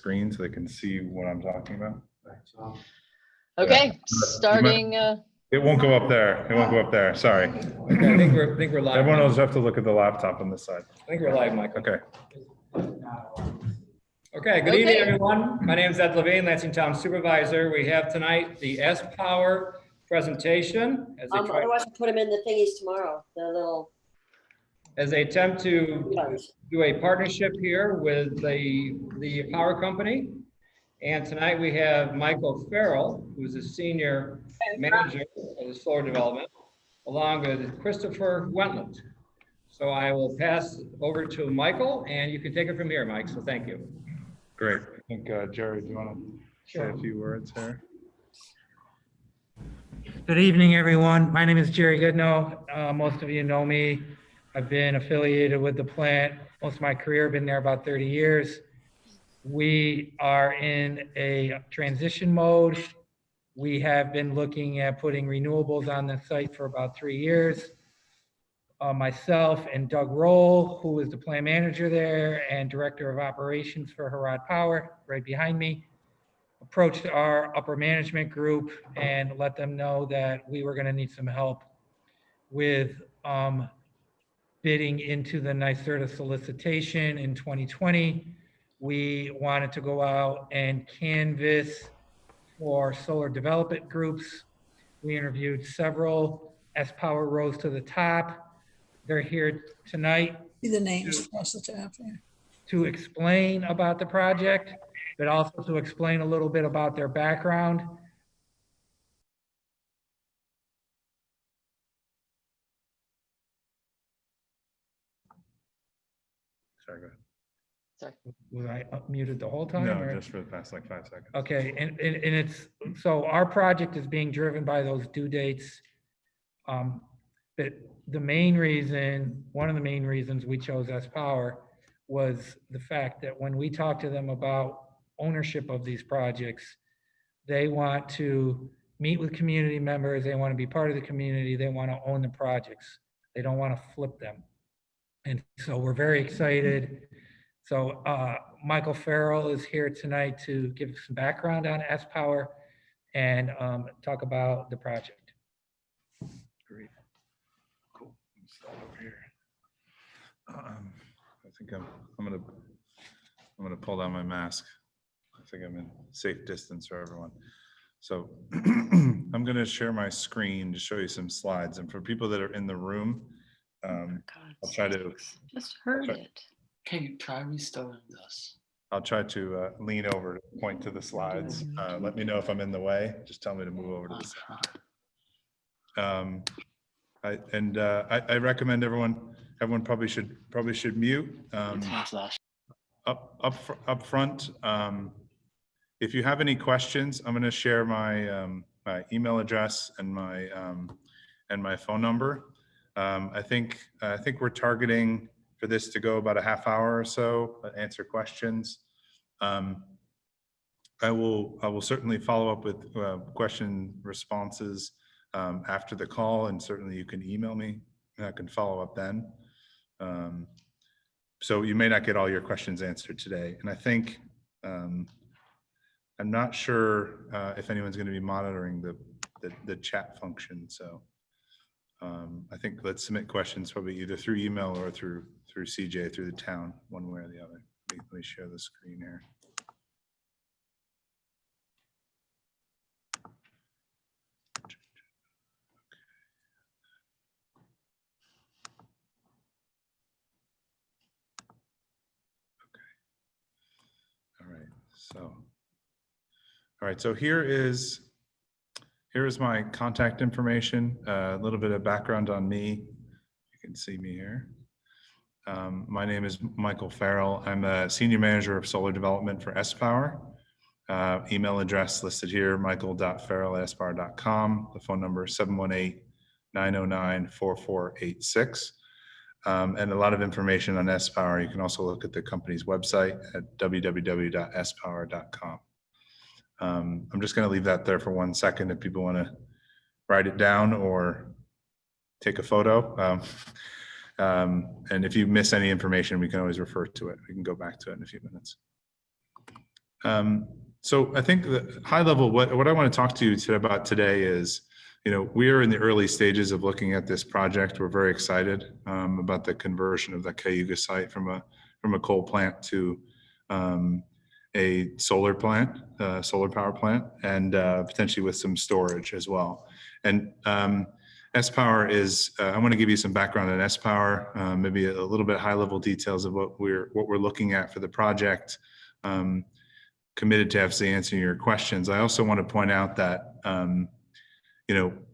screen so they can see what I'm talking about. Okay, Yeah. starting. It won't go up there. It won't go up there. Sorry. Okay, I think we're live. Everyone else have to look at the laptop on this side. I think we're live, Michael. Okay. Okay, good evening, everyone. My name is Ed Levine, Lansing Town Supervisor. We have tonight the sPower presentation as they try, Otherwise, put them in the thingies tomorrow, the little. as they attempt to do a partnership here with the power company. And tonight we have Michael Farrell, who's a senior manager of the solar development, along with Christopher Wentland. So I will pass over to Michael, and you can take it from here, Mike. So thank you. Great. I think, Jerry, do you want to say a few words here? Good evening, everyone. My name is Jerry Goodnow. Most of you know me. I've been affiliated with the plant most of my career, been there about 30 years. We are in a transition mode. We have been looking at putting renewables on the site for about 3 years. Myself and Doug Roll, who is the plant manager there and director of operations for Harrod Power, right behind me, approached our upper management group and let them know that we were going to need some help with bidding into the NYSERDA solicitation in 2020. We wanted to go out and canvass for solar development groups. We interviewed several. sPower rose to the top. They're here tonight. See the names across the top there. To explain about the project, but also to explain a little bit about their background. Sorry, go ahead. Sorry. Was I muted the whole time? No, or? just for the past like 5 seconds. Okay, and it's, so our project is being driven by those due dates. But the main reason, one of the main reasons we chose sPower was the fact that when we talk to them about ownership of these projects, they want to meet with community members, they want to be part of the community, they want to own the projects. They don't want to flip them. And so we're very excited. So Michael Farrell is here tonight to give some background on sPower and talk about the project. Great. Cool. Let's start over here. I think I'm gonna pull down my mask. I think I'm in safe distance for everyone. So I'm gonna share my screen to show you some slides. And for people that are in the room, I'll try to Just heard it. Can you try restarting this? I'll try to lean over to point to the slides. Let me know if I'm in the way. Just tell me to move over to the side. I recommend everyone probably should mute. Up front. If you have any questions, I'm going to share my my email address and my phone number. I think we're targeting for this to go about a half hour or so, answer questions. I will certainly follow up with question responses after the call, and certainly you can email me and I can follow up then. So you may not get all your questions answered today. And I think, I'm not sure if anyone's going to be monitoring the chat function. So I think let's submit questions probably either through email or through CJ, through the town, one way or the other. Let me share the screen here. All right, so here is my contact information, a little bit of background on me. You can see me here. My name is Michael Farrell. I'm a senior manager of solar development for sPower. Email address listed here, michael.farrell@spower.com. The phone number is 718-909-4486. And a lot of information on sPower. You can also look at the company's website at www.spower.com. I'm just going to leave that there for 1 second if people want to write it down or take a photo. And if you miss any information, we can always refer to it. We can go back to it in a few minutes. So I think the high level, what I want to talk to you about today is, we are in the early stages of looking at this project. We're very excited about the conversion of the Cayuga site from a coal plant to a solar plant, solar power plant, and potentially with some storage as well. And sPower is, I want to give you some background on sPower, maybe a little bit high level details of what we're looking at for the project. Committed to obviously answering your questions. I also want to point out that,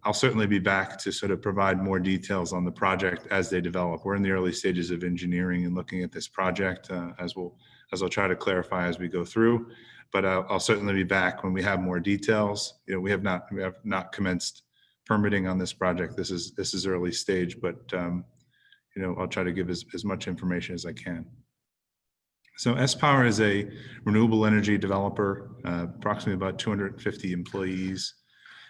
I'll certainly be back to sort of provide more details on the project as they develop. We're in the early stages of engineering and looking at this project, as I'll try to clarify as we go through. But I'll certainly be back when we have more details. We have not commenced permitting on this project. This is early stage, but I'll try to give as much information as I can. So sPower is a renewable energy developer, approximately about 250 employees,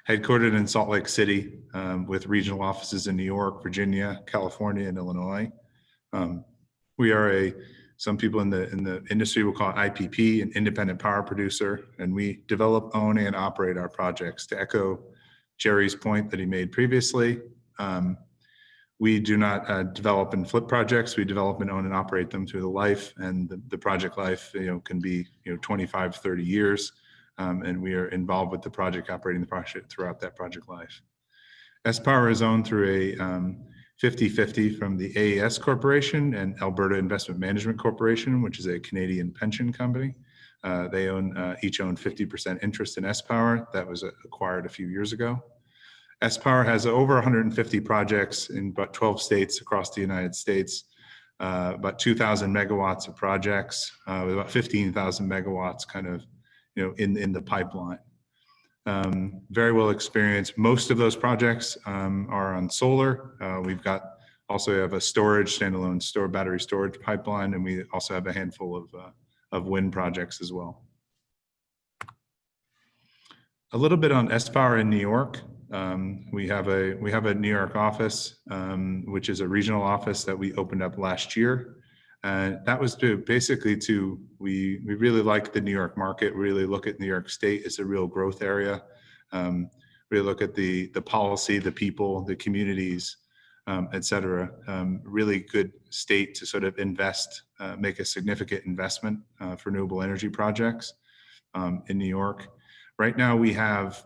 headquartered in Salt Lake City, with regional offices in New York, Virginia, California, and Illinois. We are some people in the industry will call it IPP, an independent power producer, and we develop, own, and operate our projects. To echo Jerry's point that he made previously, we do not develop and flip projects. We develop and own and operate them through the life, and the project life, can be 25, 30 years, and we are involved with the project, operating the project throughout that project life. sPower is owned through a 50-50 from the AES Corporation and Alberta Investment Management Corporation, which is a Canadian pension company. They each own 50% interest in sPower. That was acquired a few years ago. sPower has over 150 projects in about 12 states across the United States, about 2,000 megawatts of projects, with about 15,000 megawatts kind of, in the pipeline. Very well experienced. Most of those projects are on solar. We've also have a standalone battery storage pipeline, and we also have a handful of wind projects as well. A little bit on sPower in New York. We have a New York office, which is a regional office that we opened up last year. That was we really like the New York market, really look at New York State as a real growth area. Really look at the policy, the people, the communities, et cetera. Really good state to sort of make a significant investment for renewable energy projects in New York. Right now we have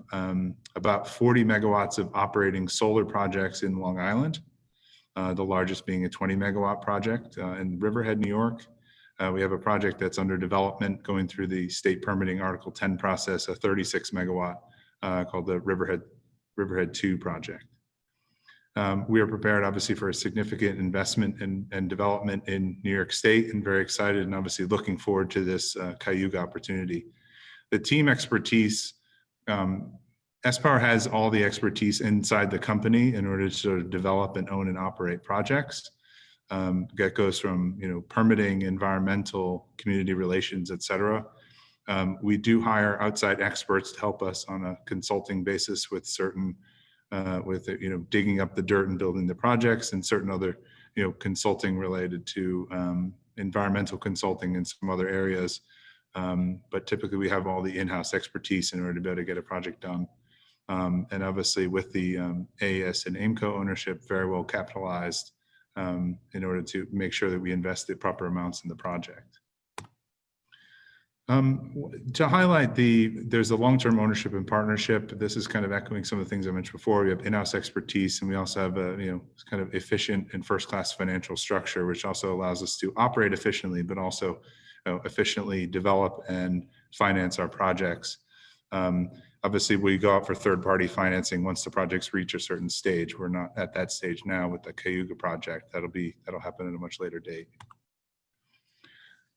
about 40 megawatts of operating solar projects in Long Island, the largest being a 20 megawatt project in Riverhead, New York. We have a project that's under development going through the state permitting Article 10 process, a 36 megawatt called the Riverhead 2 project. We are prepared obviously for a significant investment and development in New York State, and very excited and obviously looking forward to this Cayuga opportunity. The team expertise, sPower has all the expertise inside the company in order to sort of develop and own and operate projects. That goes from permitting, environmental, community relations, et cetera. We do hire outside experts to help us on a consulting basis with digging up the dirt and building the projects, and certain other consulting related to environmental consulting in some other areas. But typically we have all the in-house expertise in order to be able to get a project done. And obviously with the AES and AIMCO ownership, very well capitalized in order to make sure that we invest the proper amounts in the project. To highlight there's a long-term ownership and partnership. This is kind of echoing some of the things I mentioned before. We have in-house expertise, and we also have a kind of efficient and first-class financial structure, which also allows us to operate efficiently, but also efficiently develop and finance our projects. Obviously, we go out for third-party financing once the projects reach a certain stage. We're not at that stage now with the Cayuga project. That'll happen at a much later date.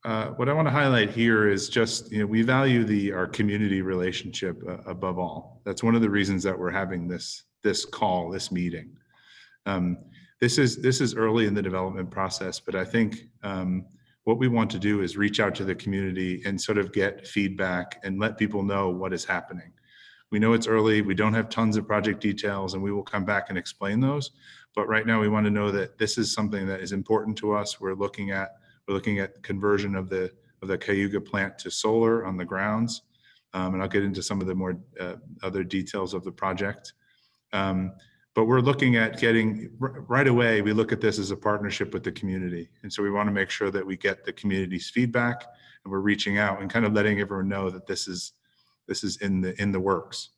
What I want to highlight here is just, we value our community relationship above all. That's one of the reasons that we're having this meeting. This is early in the development process, but I think what we want to do is reach out to the community and sort of get feedback and let people know what is happening. We know it's early, we don't have tons of project details, and we will come back and explain those. But right now we want to know that this is something that is important to us. We're looking at conversion of the of the Cayuga plant to solar on the grounds. And I'll get into some of the more other details of the project. But we're looking at getting, right away, we look at this as a partnership with the community. And so we want to make sure that we get the community's feedback, and we're reaching out and kind of letting everyone know that this is in the works.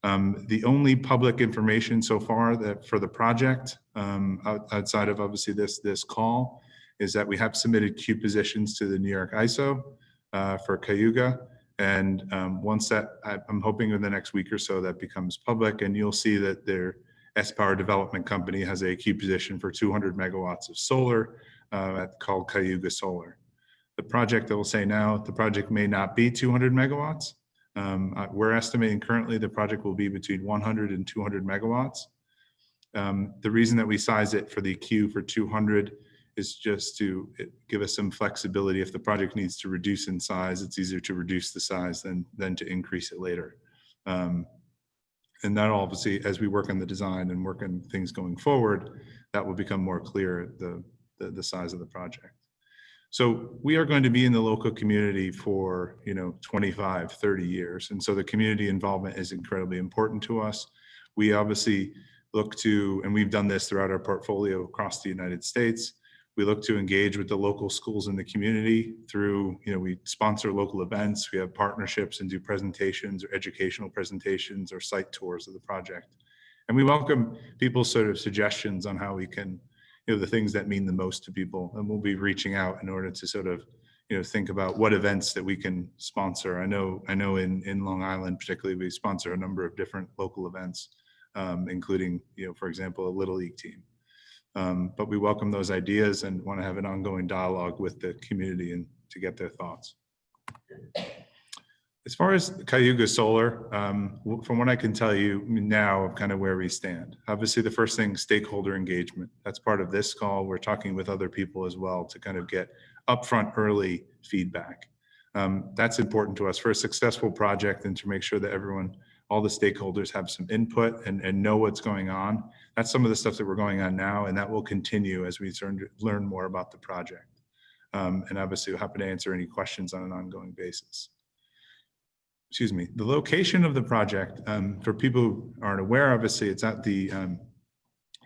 The only public information so far that for the project, outside of obviously this call, is that we have submitted queue positions to the New York ISO for Cayuga. And once that, I'm hoping in the next week or so that becomes public, and you'll see that their sPower development company has a queue position for 200 megawatts of solar called Cayuga Solar. The project, I will say now, the project may not be 200 megawatts. We're estimating currently the project will be between 100 and 200 megawatts. The reason that we size it for the queue for 200 is just to give us some flexibility. If the project needs to reduce in size, it's easier to reduce the size than to increase it later. And that obviously, as we work on the design and work on things going forward, that will become more clear, the size of the project. So we are going to be in the local community for 25, 30 years. And so the community involvement is incredibly important to us. We obviously look to, and we've done this throughout our portfolio across the United States, we look to engage with the local schools in the community through, we sponsor local events, we have partnerships and do presentations or educational presentations or site tours of the project. And we welcome people's sort of suggestions on how we can, the things that mean the most to people. And we'll be reaching out in order to sort of, think about what events that we can sponsor. I know in Long Island, particularly, we sponsor a number of different local events, including, for example, a Little League team. But we welcome those ideas and want to have an ongoing dialogue with the community and to get their thoughts. As far as Cayuga Solar, from what I can tell you now of kind of where we stand, obviously the first thing, stakeholder engagement. That's part of this call. We're talking with other people as well to kind of get upfront early feedback. That's important to us for a successful project and to make sure that everyone, all the stakeholders have some input and know what's going on. That's some of the stuff that we're going on now, and that will continue as we learn more about the project. And obviously we're happy to answer any questions on an ongoing basis. Excuse me, the location of the project, for people who aren't aware, obviously it's at the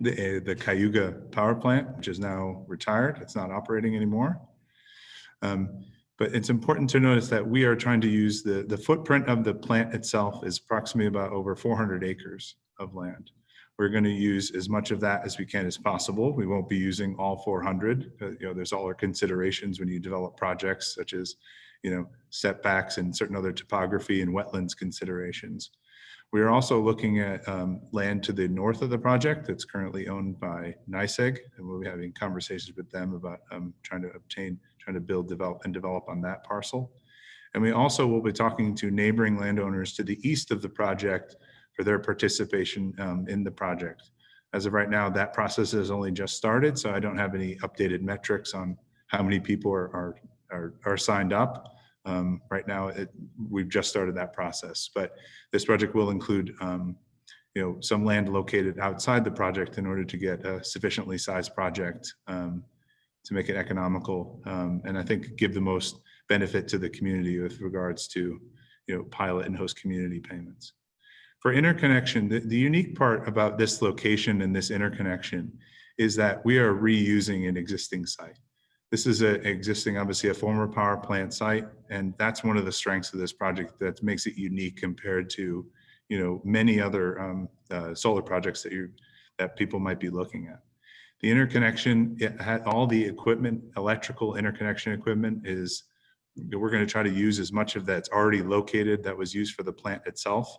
Cayuga Power Plant, which is now retired. It's not operating anymore. But it's important to notice that we are trying to use the footprint of the plant itself is approximately about over 400 acres of land. We're going to use as much of that as we can as possible. We won't be using all 400. There's all our considerations when you develop projects such as, setbacks and certain other topography and wetlands considerations. We are also looking at land to the north of the project that's currently owned by NYSEG, and we'll be having conversations with them about trying to build, develop on that parcel. And we also will be talking to neighboring landowners to the east of the project for their participation in the project. As of right now, that process has only just started, so I don't have any updated metrics on how many people are signed up. Right now, we've just started that process, but this project will include some land located outside the project in order to get a sufficiently sized project to make it economical, and I think give the most benefit to the community with regards to pilot and host community payments. For interconnection, the unique part about this location and this interconnection is that we are reusing an existing site. This is obviously a former power plant site, and that's one of the strengths of this project that makes it unique compared to, many other solar projects that people might be looking at. The interconnection, it had all the equipment, electrical interconnection equipment we're going to try to use as much of that's already located that was used for the plant itself.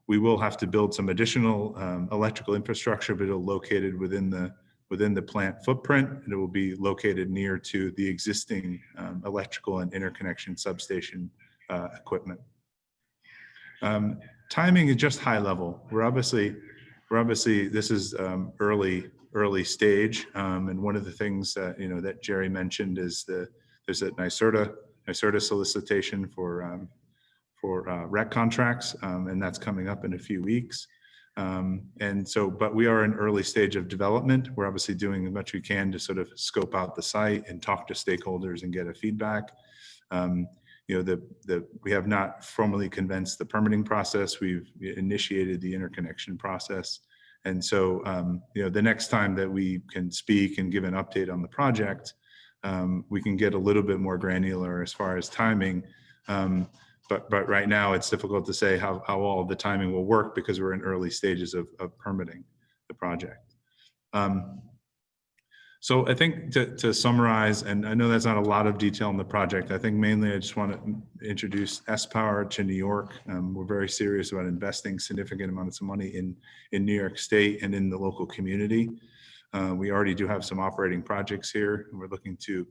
We will have to build some additional electrical infrastructure, but it'll located within the plant footprint, and it will be located near to the existing electrical and interconnection substation equipment. Timing is just high level. We're obviously this is early stage, and one of the things that that Jerry mentioned is there's a NYSERDA solicitation for rec contracts, and that's coming up in a few weeks. And so, but we are in early stage of development. We're obviously doing as much we can to sort of scope out the site and talk to stakeholders and get a feedback. You know, we have not formally commenced the permitting process. We've initiated the interconnection process. And so, you know, the next time that we can speak and give an update on the project, we can get a little bit more granular as far as timing. But right now it's difficult to say how all of the timing will work because we're in early stages of permitting the project. So I think to summarize, and I know that's not a lot of detail on the project, I think mainly I just want to introduce sPower to New York. We're very serious about investing significant amounts of money in New York State and in the local community. We already do have some operating projects here, and we're looking to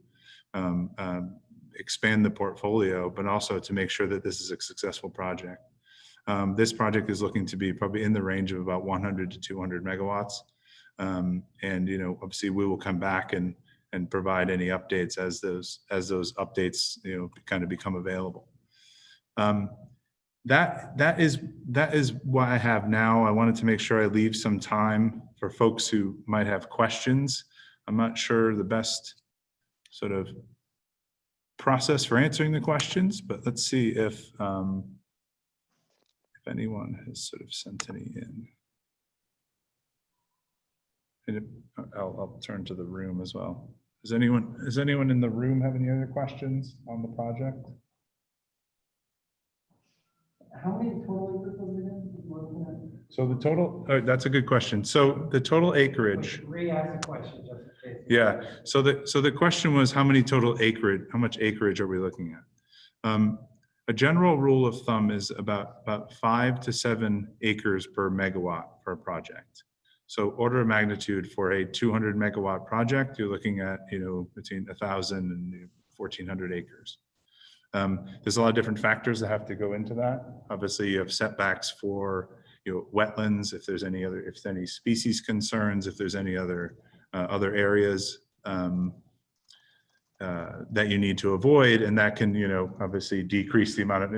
expand the portfolio, but also to make sure that this is a successful project. This project is looking to be probably in the range of about 100 to 200 megawatts. And, you know, obviously we will come back and provide any updates as those updates, you know, kind of become available. That is what I have now. I wanted to make sure I leave some time for folks who might have questions. I'm not sure the best sort of process for answering the questions, but let's see if anyone has sort of sent any in. I'll turn to the room as well. Does anyone in the room have any other questions on the project? How many total acres was it in? So the total, that's a good question. So the total acreage. Re-ask the question just in case. Yeah. So the question was how much acreage are we looking at? A general rule of thumb is about 5 to 7 acres per megawatt per project. So order of magnitude for a 200 megawatt project, you're looking at, you know, between 1,000 and 1,400 acres. There's a lot of different factors that have to go into that. Obviously, you have setbacks for, you know, wetlands, if there's any species concerns, if there's any other areas that you need to avoid, and that can, you know, obviously increase the amount of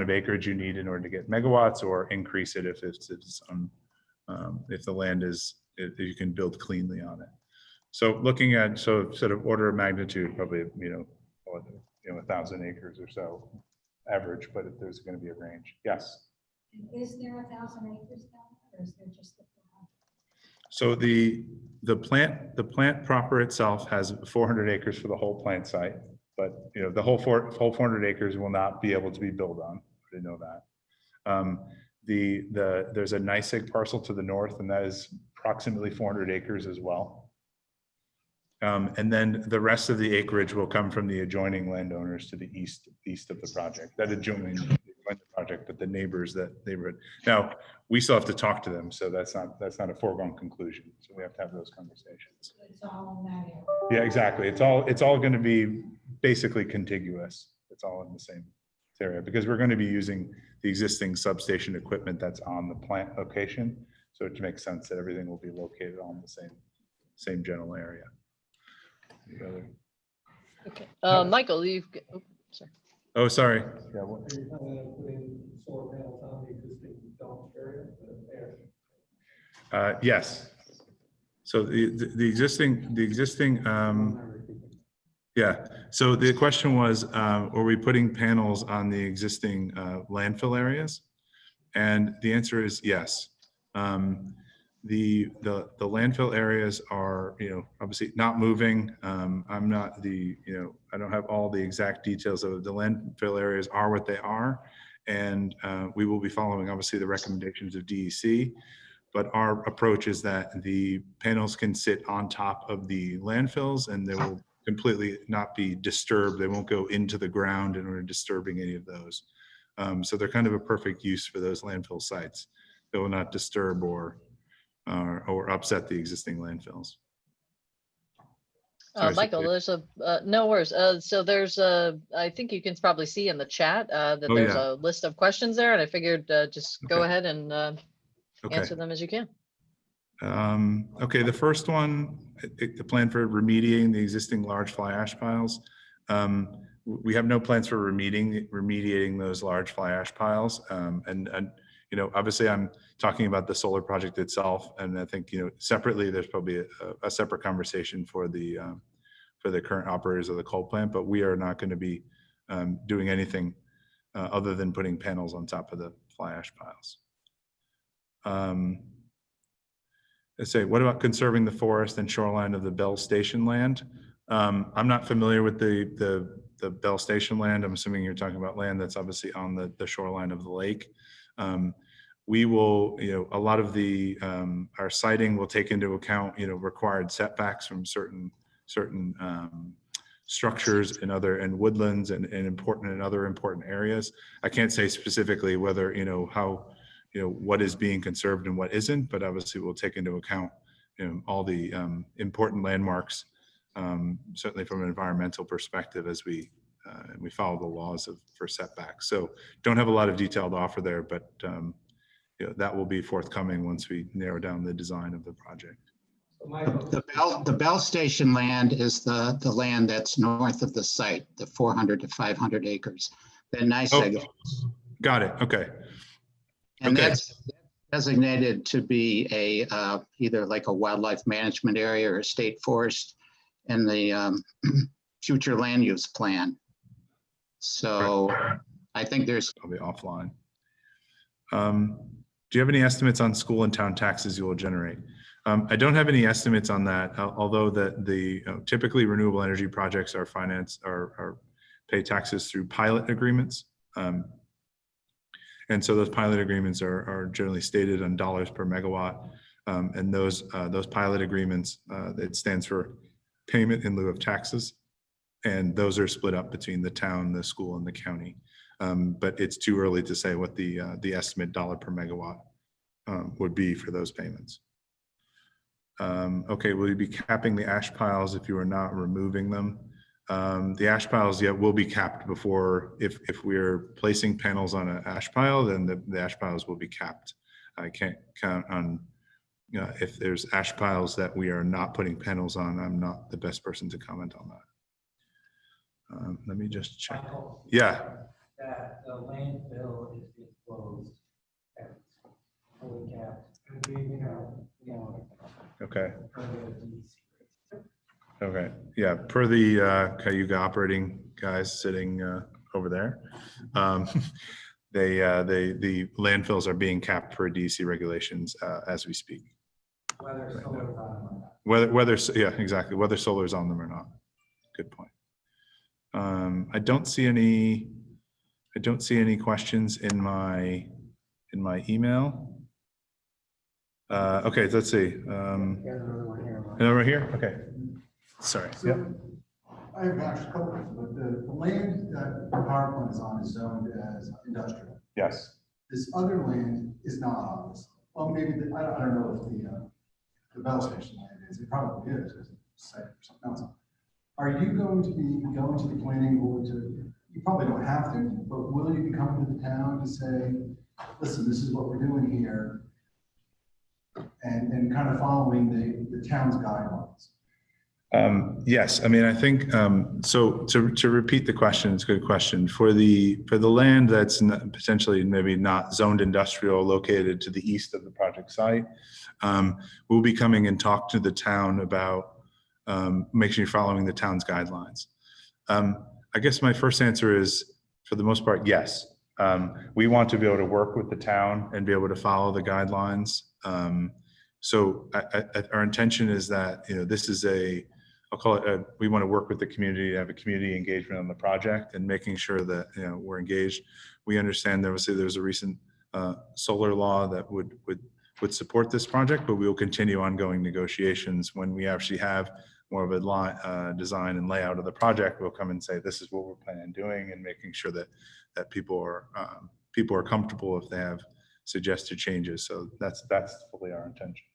acreage you need in order to get megawatts, or increase it if the land is, if you can build cleanly on it. So looking at sort of order of magnitude, probably, you know, 1,000 acres or so average, but if there's going to be a range. Yes. Is there 1,000 acres down there, or is there just the 400? So the plant proper itself has 400 acres for the whole plant site, but, you know, the whole 400 acres will not be able to be built on. I didn't know that. There's a NYSEG parcel to the north, and that is approximately 400 acres as well. And then the rest of the acreage will come from the adjoining landowners to the east of the project. That adjoining the project, but the neighborhood. Now, we still have to talk to them, so that's not a foregone conclusion. So we have to have those conversations. It's all in that area. Yeah, exactly. It's all going to be basically contiguous. It's all in the same area because we're going to be using the existing substation equipment that's on the plant location. So it makes sense that everything will be located all in the same general area. Okay, Michael, sorry. Oh, sorry. Yeah, Are you planning on putting solar panels on the existing dump area? Yes. So the existing. Yeah. So the question was, are we putting panels on the existing landfill areas? And the answer is yes. The landfill areas are, you know, obviously not moving. I'm not I don't have all the exact details of the landfill areas are what they are. And we will be following obviously the recommendations of DEC, but our approach is that the panels can sit on top of the landfills and they will completely not be disturbed. They won't go into the ground and we're disturbing any of those. So they're kind of a perfect use for those landfill sites. They will not disturb or upset the existing landfills. Michael, there's no worries. So there's I think you can probably see in the chat that there's a list of questions there, and I figured just go ahead and answer them as you can. Okay, the first one, the plan for remediating the existing large fly ash piles. We have no plans for remediating those large fly ash piles, and obviously I'm talking about the solar project itself, and I think, separately, there's probably a separate conversation for the current operators of the coal plant, but we are not going to be doing anything other than putting panels on top of the fly ash piles. Let's say, what about conserving the forest and shoreline of the Bell Station land? I'm not familiar with the Bell Station land. I'm assuming you're talking about land that's obviously on the shoreline of the lake. We will, a lot of our siting will take into account, required setbacks from certain structures and woodlands and other important areas. I can't say specifically whether, what is being conserved and what isn't, but obviously we'll take into account, all the important landmarks, certainly from an environmental perspective as we follow the laws for setbacks. So don't have a lot of detail to offer there, but that will be forthcoming once we narrow down the design of the project. The Bell Station land is the land that's north of the site, the 400 to 500 acres. The NYSEG. Oh, got it. Okay. And okay. That's designated to be either like a wildlife management area or a state forest in the future land use plan. So right. I think there's probably offline. Do you have any estimates on school and town taxes you will generate? I don't have any estimates on that, although typically renewable energy projects are financed or pay taxes through pilot agreements. And so those pilot agreements are generally stated on dollars per megawatt. And those pilot agreements, it stands for payment in lieu of taxes. And those are split up between the town, the school, and the county. But it's too early to say what the estimate dollar per megawatt would be for those payments. Okay, will you be capping the ash piles if you are not removing them? The ash piles, will be capped before, if we're placing panels on an ash pile, then the ash piles will be capped. I can't count on, if there's ash piles that we are not putting panels on, I'm not the best person to comment on that. Let me just check. Michael, yeah. That the landfill is being closed. And fully capped. Okay. Okay. Yeah. Per the Cayuga operating guys sitting over there, the landfills are being capped per DEC regulations as we speak. Whether solar's on them or not. Whether exactly. Whether solar's on them or not. Good point. I don't see any questions in my email. Okay, let's see. Another here. Okay. Sorry. So, yep. I have actually a couple questions, but the land that the power plant is on is zoned as industrial. Yes. This other land is not, obviously. Well, maybe I don't know if the Bell Station land is. It probably is. It's a site or something else. Are you going to be going to the planning board to? You probably don't have to, but will you be coming to the town to say, listen, this is what we're doing here, and kind of following the town's guidelines? Yes, I mean, I think so. To repeat the question, it's a good question. For the land that's potentially maybe not zoned industrial, located to the east of the project site, we'll be coming and talk to the town about making sure you're following the town's guidelines. I guess my first answer is, for the most part, yes. We want to be able to work with the town and be able to follow the guidelines. So our intention is that, this is I'll call it, we want to work with the community, have a community engagement on the project and making sure that, we're engaged. We understand obviously there's a recent solar law that would support this project, but we will continue ongoing negotiations. When we actually have more of a design and layout of the project, we'll come and say, this is what we're planning on doing, and making sure that people are comfortable if they have suggested changes. So that's fully our intention.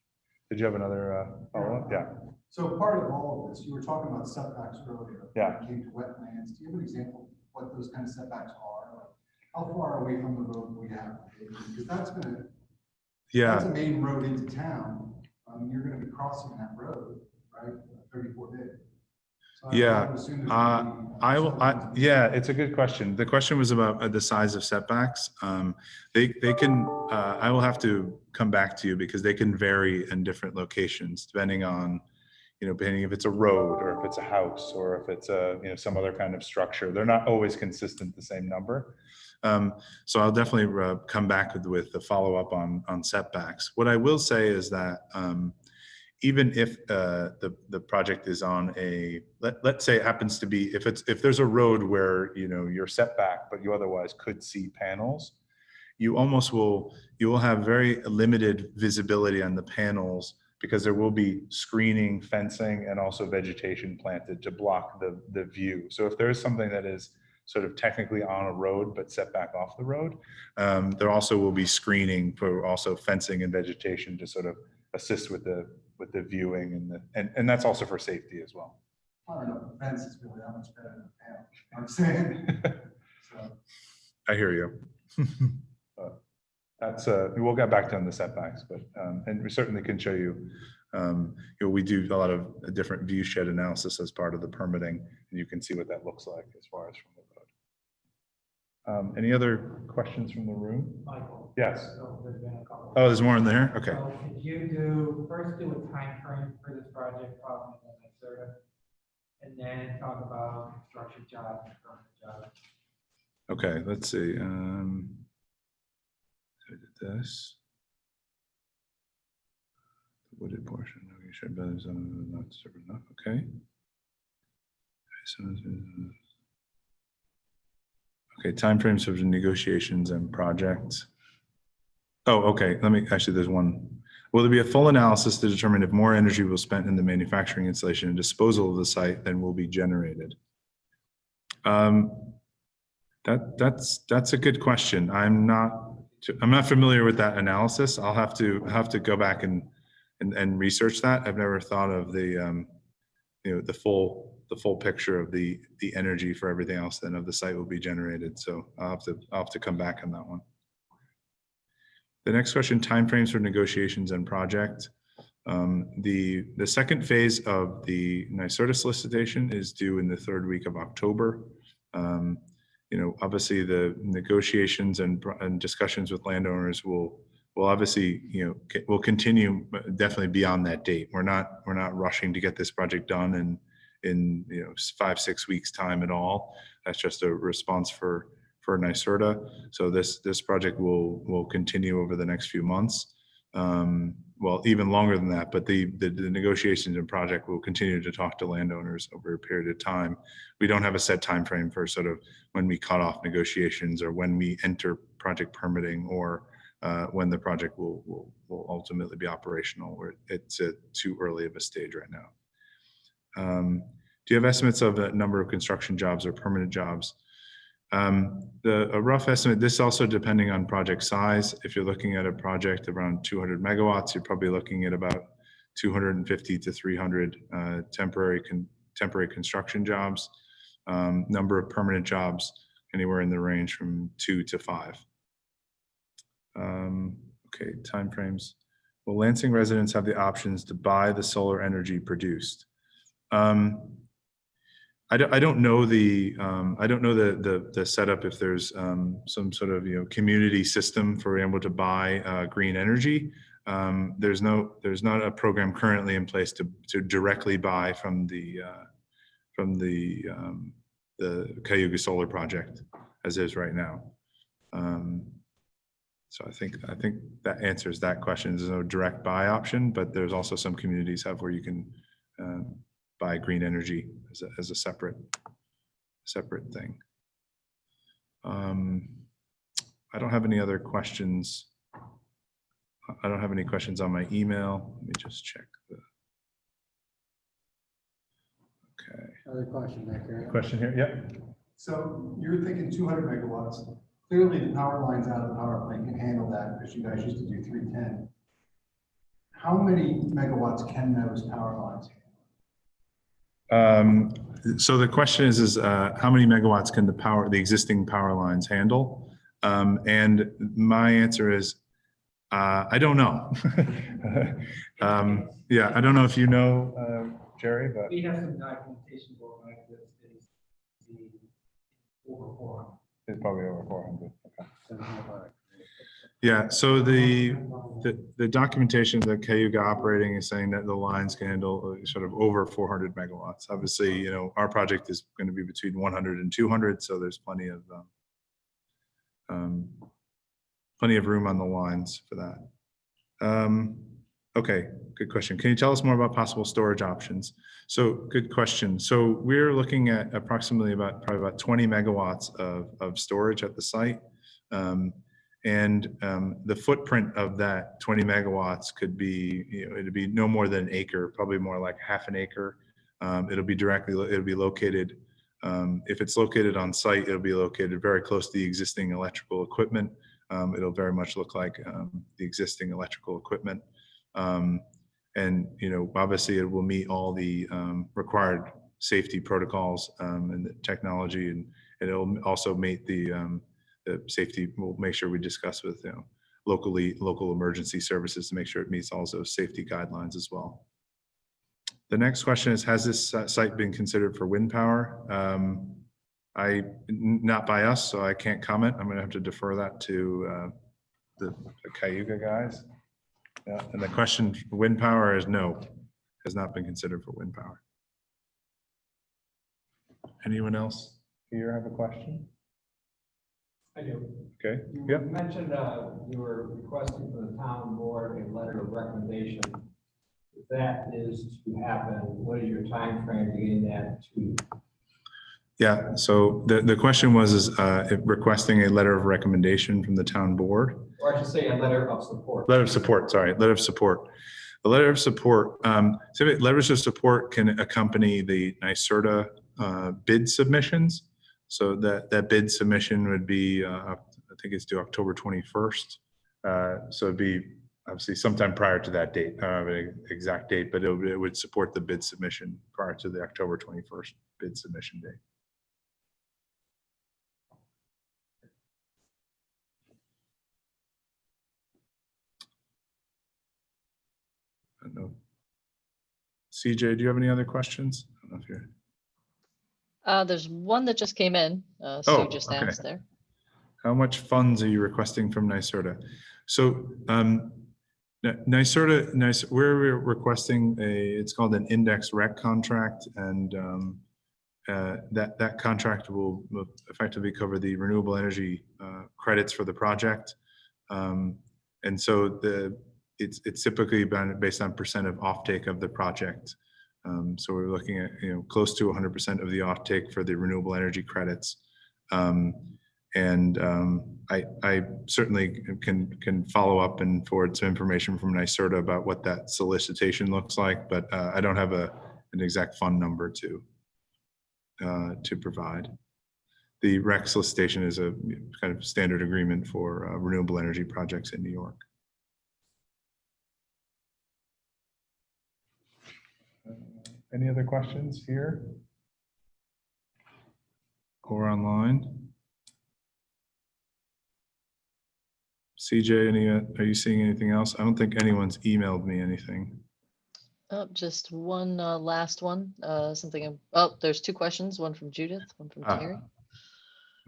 Did you have another follow-up? Yeah. So part of all of this, you were talking about setbacks earlier. Yeah. When it came to wetlands. Do you have an example of what those kind of setbacks are? Like, how far away from the road we have? Because that's a main road into town. You're going to be crossing that road, right? 34 days. Yeah, would assume there's gonna be yeah, it's a good question. The question was about the size of setbacks. They can, I will have to come back to you because they can vary in different locations depending on, depending if it's a road or if it's a house or if it's a, some other kind of structure. They're not always consistent, the same number. So I'll definitely come back with the follow-up on setbacks. What I will say is that even if the project is on a, let's say it happens to be, if there's a road where, you're set back, but you otherwise could see panels, you will have very limited visibility on the panels because there will be screening, fencing, and also vegetation planted to block the view. So if there is something that is sort of technically on a road but set back off the road, there also will be screening for also fencing and vegetation to sort of assist with the viewing and that's also for safety as well. I don't know, the fence is really that much better than the panel. I'm saying. So. I hear you. That's we'll get back to on the setbacks, but and we certainly can show you. We do a lot of different view shed analysis as part of the permitting, and you can see what that looks like as far as from the road. Any other questions from the room? Michael? Yes. So there's been a couple. Oh, there's more in there. Okay. So could you first do a time frame for this project, following the NYSERDA, and then talk about construction jobs and permanent jobs? Okay. Let's see. I did this. The wooded portion. You should be not serve enough. Okay. Okay. Timeframes of negotiations and projects. Oh, okay. There's one. Will there be a full analysis to determine if more energy will be spent in the manufacturing, installation, and disposal of the site than will be generated? That's a good question. I'm not familiar with that analysis. I'll have to go back and research that. I've never thought of the the full picture of the energy for everything else then of the site will be generated. So I'll have to come back on that one. The next question: timeframes for negotiations and project. The second phase of the NYSERDA solicitation is due in the third week of October. Obviously the negotiations and discussions with landowners will obviously, will continue definitely beyond that date. We're not rushing to get this project done in 5-6 weeks time at all. That's just a response for NYSERDA. So this project will continue over the next few months. Well, even longer than that, but the negotiations and project will continue to talk to landowners over a period of time. We don't have a set time frame for sort of when we cut off negotiations or when we enter project permitting or when the project will ultimately be operational. It's at too early of a stage right now. Do you have estimates of the number of construction jobs or permanent jobs? A rough estimate, this also depending on project size. If you're looking at a project around 200 megawatts, you're probably looking at about 250 to 300 temporary construction jobs. Number of permanent jobs, anywhere in the range from 2 to 5. Okay, timeframes. Will Lansing residents have the options to buy the solar energy produced? I don't know the setup if there's some sort of community system for able to buy green energy. There's not a program currently in place to directly buy from the Cayuga Solar project as is right now. So I think that answers that question. There's no direct buy option, but there's also some communities have where you can buy green energy as a separate thing. I don't have any other questions. I don't have any questions on my email. Let me just check the. Okay. Another question back there. Question here. Yep. So you're thinking 200 megawatts. Clearly, the power lines out of the power plant can handle that because you guys used to do 310. How many megawatts can those power lines handle? So the question is how many megawatts can the existing power lines handle? And my answer is, I don't know. Yeah, I don't know if you know, Jerry, but We have some documentation going like this is the over 400. it's probably over 400. Okay. Yeah, so the documentation that Cayuga operating is saying that the lines can handle sort of over 400 megawatts. Obviously, you know, our project is going to be between 100 and 200, so there's plenty of room on the lines for that. Okay, good question. Can you tell us more about possible storage options? So good question. So we're looking at approximately probably about 20 megawatts of storage at the site. The footprint of that 20 megawatts could be, you know, it'd be no more than an acre, probably more like half an acre. It'll be located, if it's located on site, it'll be located very close to the existing electrical equipment. It'll very much look like the existing electrical equipment. And, you know, obviously it will meet all the required safety protocols and the technology, and it'll also meet the safety. We'll make sure we discuss with, you know, local emergency services to make sure it meets all those safety guidelines as well. The next question is, has this site been considered for wind power? Not by us, so I can't comment. I'm going to have to defer that to the Cayuga guys. Yeah, and the question for wind power is no, has not been considered for wind power. Anyone else here have a question? I do. Okay. You Yep. mentioned you were requesting from the town board a letter of recommendation. If that is to happen, what is your time frame to getting that to? Yeah, so the question was requesting a letter of recommendation from the town board. Or I should say a letter of support. Letter of support, sorry, letter of support. The letter of support, so letters of support can accompany the NYSERDA bid submissions. So that bid submission would be, I think it's due October 21st. So it'd be obviously sometime prior to that date. I don't have an exact date, but it would support the bid submission prior to the October 21st bid submission date. I don't know. CJ, do you have any other questions? I don't know if you're... There's one that just came in. Sue just asked there. How much funds are you requesting from NYSERDA? So NYSERDA, we're requesting it's called an index rec contract, and that contract will effectively cover the renewable energy credits for the project. And so it's typically based on percent of offtake of the project. So we're looking at, you know, close to 100% of the offtake for the renewable energy credits. I certainly can follow up and forward some information from NYSERDA about what that solicitation looks like, but I don't have an exact fund number to provide. The REC solicitation is a kind of standard agreement for renewable energy projects in New York. Any other questions here or online? CJ, are you seeing anything else? I don't think anyone's emailed me anything. Oh, just one last one. Oh, there's two questions. One from Judith, one from Terry.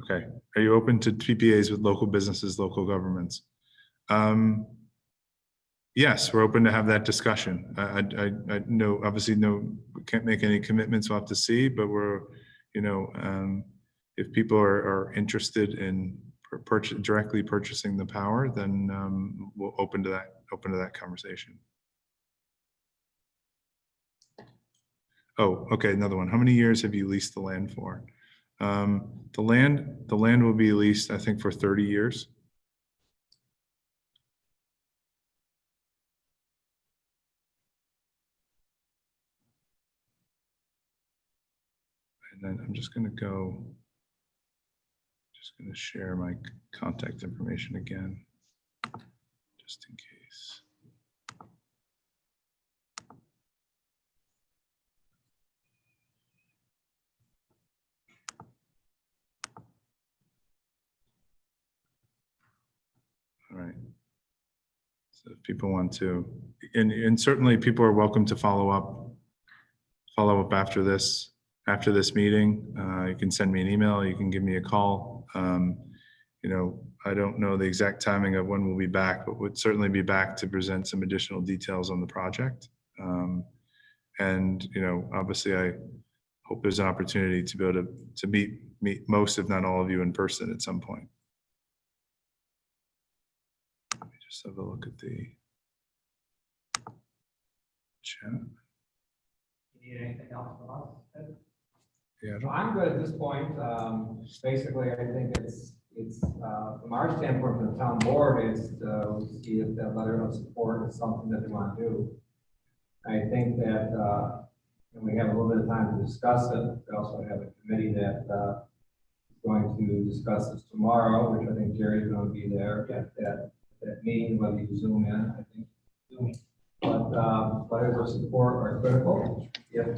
Okay. Are you open to PPAs with local businesses, local governments? Yes, we're open to have that discussion. I know, obviously, we can't make any commitments. We'll have to see, but we're, you know, if people are interested in directly purchasing the power, then we'll open to that conversation. Oh, okay, another one. How many years have you leased the land for? The land will be leased, I think, for 30 years. And then I'm just going to share my contact information again, just in case. All right. So if people want to, and certainly people are welcome to follow up follow up after this meeting. You can send me an email, you can give me a call. You know, I don't know the exact timing of when we'll be back, but would certainly be back to present some additional details on the project. And, you know, obviously I hope there's an opportunity to be able to meet most, if not all of you in person at some point. Let me just have a look at the chat. Need anything else from us? Yeah, I So don't- I'm good at this point. Basically, I think it's from our standpoint, from the town board, is to see if that letter of support is something that they want to do. I think that we have a little bit of time to discuss it. We also have a committee that is going to discuss this tomorrow, which I think Jerry's going to be there at that meeting, whether you Zoom in, I think. Zoom. But letters of support are critical if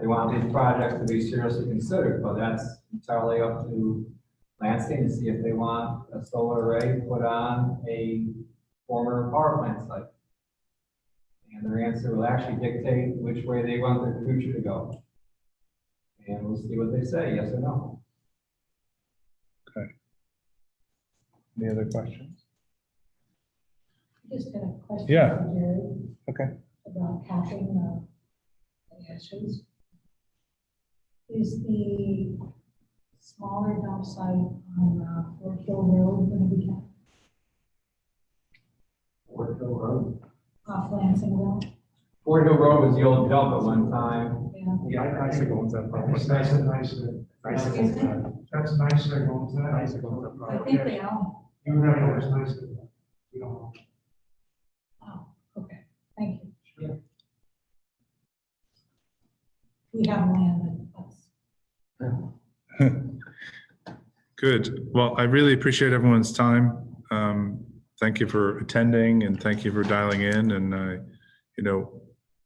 they want these projects to be seriously considered, but that's entirely up to Lansing to see if they want a solar array put on a former power plant site. And their answer will actually dictate which way they want their future to go. And we'll see what they say, yes or no. Okay. Any other questions? Just got a question Yeah. for Jerry Okay. about capping the emissions. Is the smaller dump site on Fort Hill Road going to be capped Fort Hill Road. off Lansingville? Fort Hill Road was the old dump at one time. Yeah. Yeah, I think owns that property. It's nice and Excuse me? That's nice, that owns that. Nice, owns that I property. think they own. You remember, it's nice, we don't know. Oh, okay, thank you. Sure. We have land that's. Good. Well, I really appreciate everyone's time. Thank you for attending and thank you for dialing in. And, you know,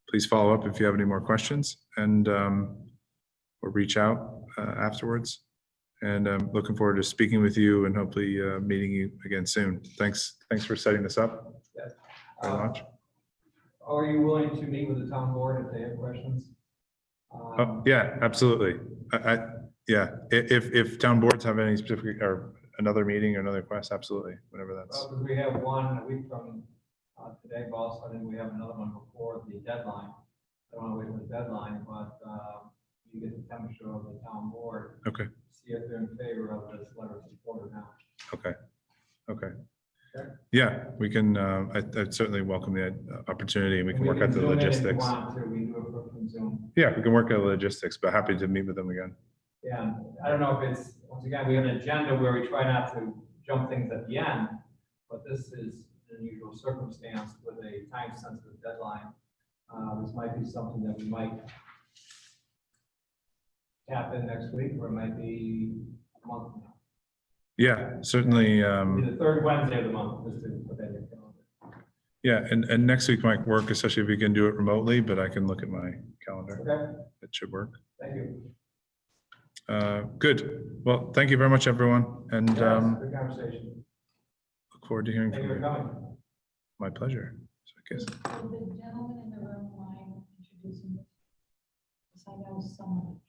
please follow up if you have any more questions and or reach out afterwards. And I'm looking forward to speaking with you and hopefully meeting you again soon. Thanks for setting this up. Yes. Very much. Are you willing to meet with the town board if they have questions? Oh, yeah, absolutely. Yeah, if town boards have any specific or another meeting or another request, absolutely, whenever that's. Well, because we have one a week from today, but also I think we have another one before the deadline. I don't want to wait for the deadline, but you get the temperature of the town board. Okay. See if they're in favor of this letter of support or not. Okay. Okay. Okay. Yeah, we can, I'd certainly welcome the opportunity and we can And work out the Zoom in if you logistics. want to. We do it from Zoom. Yeah, we can work out the logistics, but happy to meet with them again. Yeah, I don't know if it's, once again, we have an agenda where we try not to jump things at the end, but this is an unusual circumstance with a time-sensitive deadline. This might be something that we might tap in next week, or it might be a month from now. Yeah, certainly. Maybe the third Wednesday of the month, just to put that in your calendar. Yeah, and next week might work, especially if we can do it remotely, but I can look at my calendar. Okay, It should work. thank you. Good. Well, thank you very much, everyone. And Yes, good conversation. look forward to hearing Thank from you for you. coming. My pleasure. So I guess. Will the gentleman in the room mind introducing you? Because I know someone.